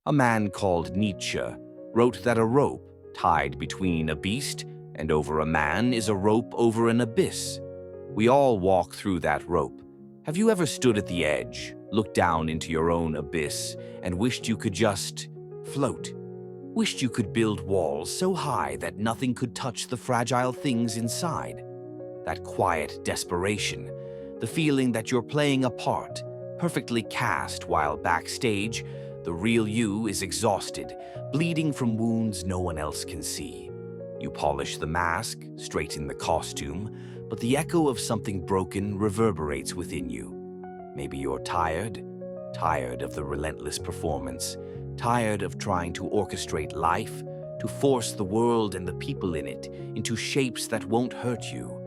A man called Nietzsche wrote that a rope tied between a beast and over a man is a rope over an abyss. We all walk through that rope. Have you ever stood at the edge, looked down into your own abyss, and wished you could just float? Wished you could build walls so high that nothing could touch the fragile things inside? That quiet desperation, the feeling that you're playing a part, perfectly cast while backstage, the real you is exhausted, bleeding from wounds no one else can see. You polish the mask, straighten the costume, but the echo of something broken reverberates within you. Maybe you're tired of the relentless performance, tired of trying to orchestrate life, to force the world and the people in it into shapes that won't hurt you.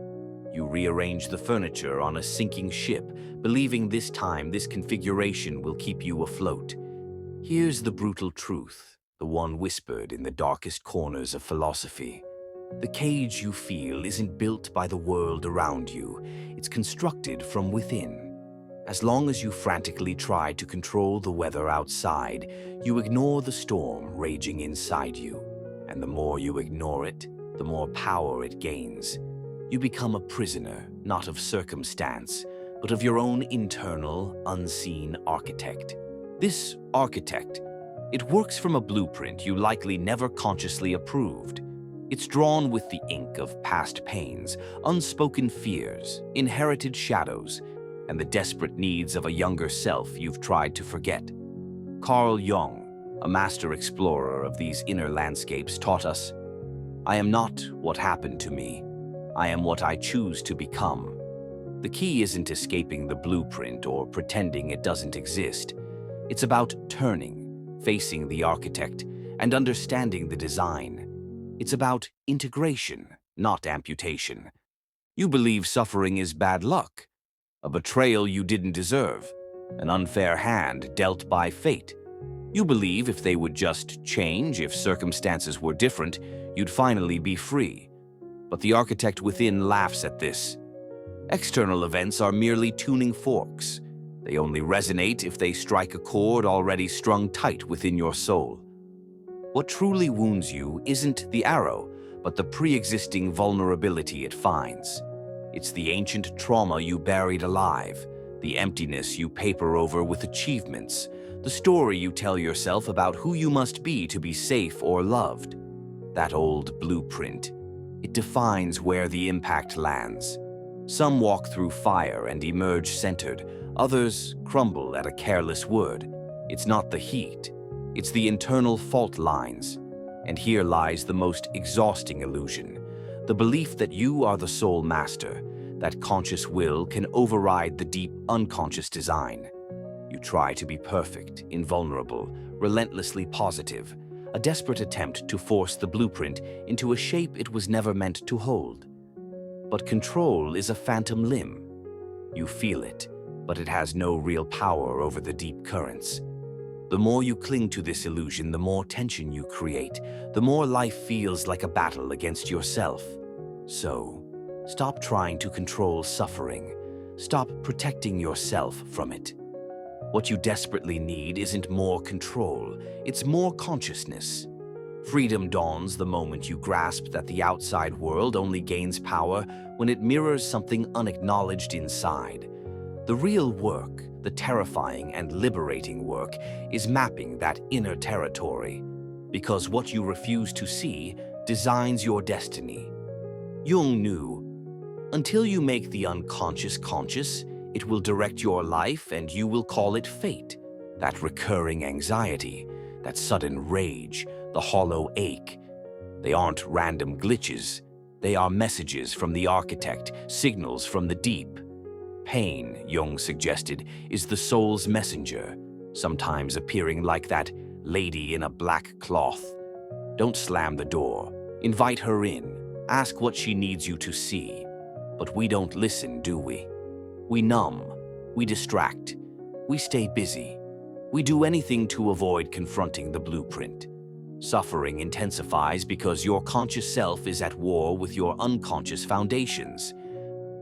You rearrange the furniture on a sinking ship, believing this time this configuration will keep you afloat. Here's the brutal truth, the one whispered in the darkest corners of philosophy. The cage you feel isn't built by the world around you, it's constructed from within. As long as you frantically try to control the weather outside, you ignore the storm raging inside you. And the more you ignore it, the more power it gains. You become a prisoner, not of circumstance, but of your own internal, unseen architect. This architect, it works from a blueprint you likely never consciously approved. It's drawn with the ink of past pains, unspoken fears, inherited shadows, and the desperate needs of a younger self you've tried to forget. Carl Jung, a master explorer of these inner landscapes, taught us, "I am not what happened to me. I am what I choose to become." The key isn't escaping the blueprint or pretending it doesn't exist. It's about turning, facing the architect, and understanding the design. It's about integration, not amputation. You believe suffering is bad luck, a betrayal you didn't deserve, an unfair hand dealt by fate. You believe if they would just change, if circumstances were different, you'd finally be free. But the architect within laughs at this. External events are merely tuning forks. They only resonate if they strike a chord already strung tight within your soul. What truly wounds you isn't the arrow, but the pre-existing vulnerability it finds. It's the ancient trauma you buried alive, the emptiness you paper over with achievements, the story you tell yourself about who you must be to be safe or loved. That old blueprint, it defines where the impact lands. Some walk through fire and emerge centered, others crumble at a careless word. It's not the heat, it's the internal fault lines. And here lies the most exhausting illusion, the belief that you are the sole master, that conscious will can override the deep unconscious design. You try to be perfect, invulnerable, relentlessly positive, a desperate attempt to force the blueprint into a shape it was never meant to hold. But control is a phantom limb. You feel it, but it has no real power over the deep currents. The more you cling to this illusion, the more tension you create, the more life feels like a battle against yourself. So, stop trying to control suffering. Stop protecting yourself from it. What you desperately need isn't more control, it's more consciousness. Freedom dawns the moment you grasp that the outside world only gains power when it mirrors something unacknowledged inside. The real work, the terrifying and liberating work, is mapping that inner territory, because what you refuse to see designs your destiny. Jung knew, until you make the unconscious conscious, it will direct your life and you will call it fate. That recurring anxiety, that sudden rage, the hollow ache. They aren't random glitches. They are messages from the architect, signals from the deep. Pain, Jung suggested, is the soul's messenger, sometimes appearing like that lady in a black cloth. Don't slam the door. Invite her in. Ask what she needs you to see. But we don't listen, do we? We numb. We distract. We stay busy. We do anything to avoid confronting the blueprint. Suffering intensifies because your conscious self is at war with your unconscious foundations.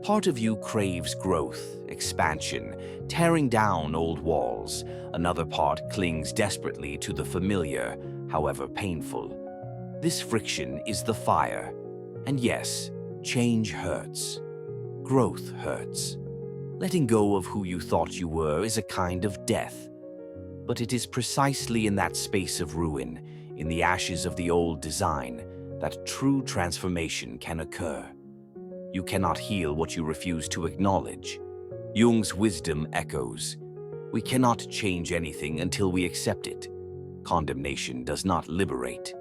Part of you craves growth, expansion, tearing down old walls. Another part clings desperately to the familiar, however painful. This friction is the fire. And yes, change hurts. Growth hurts. Letting go of who you thought you were is a kind of death. But it is precisely in that space of ruin, in the ashes of the old design, that true transformation can occur. You cannot heal what you refuse to acknowledge. Jung's wisdom echoes. We cannot change anything until we accept it. Condemnation does not liberate.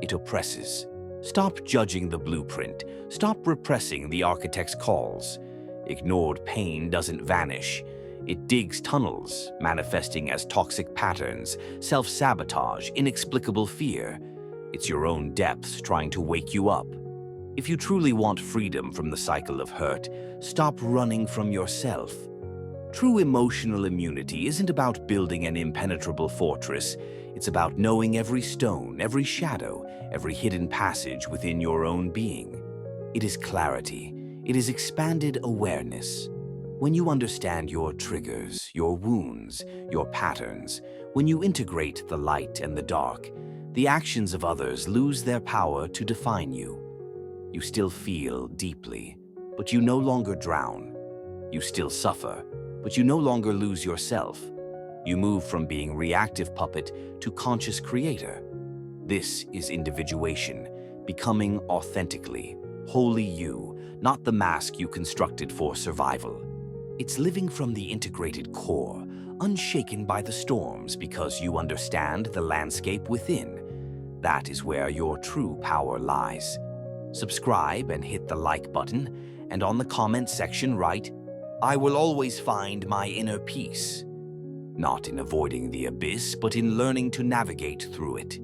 It oppresses. Stop judging the blueprint. Stop repressing the architect's calls. Ignored pain doesn't vanish. It digs tunnels, manifesting as toxic patterns, self-sabotage, inexplicable fear. It's your own depths trying to wake you up. If you truly want freedom from the cycle of hurt, stop running from yourself. True emotional immunity isn't about building an impenetrable fortress. It's about knowing every stone, every shadow, every hidden passage within your own being. It is clarity. It is expanded awareness. When you understand your triggers, your wounds, your patterns, when you integrate the light and the dark, the actions of others lose their power to define you. You still feel deeply, but you no longer drown. You still suffer, but you no longer lose yourself. You move from being reactive puppet to conscious creator. This is individuation, becoming authentically, wholly you, not the mask you constructed for survival. It's living from the integrated core, unshaken by the storms because you understand the landscape within. That is where your true power lies. Subscribe and hit the like button, and on the comment section write, "I will always find my inner peace." Not in avoiding the abyss, but in learning to navigate through it.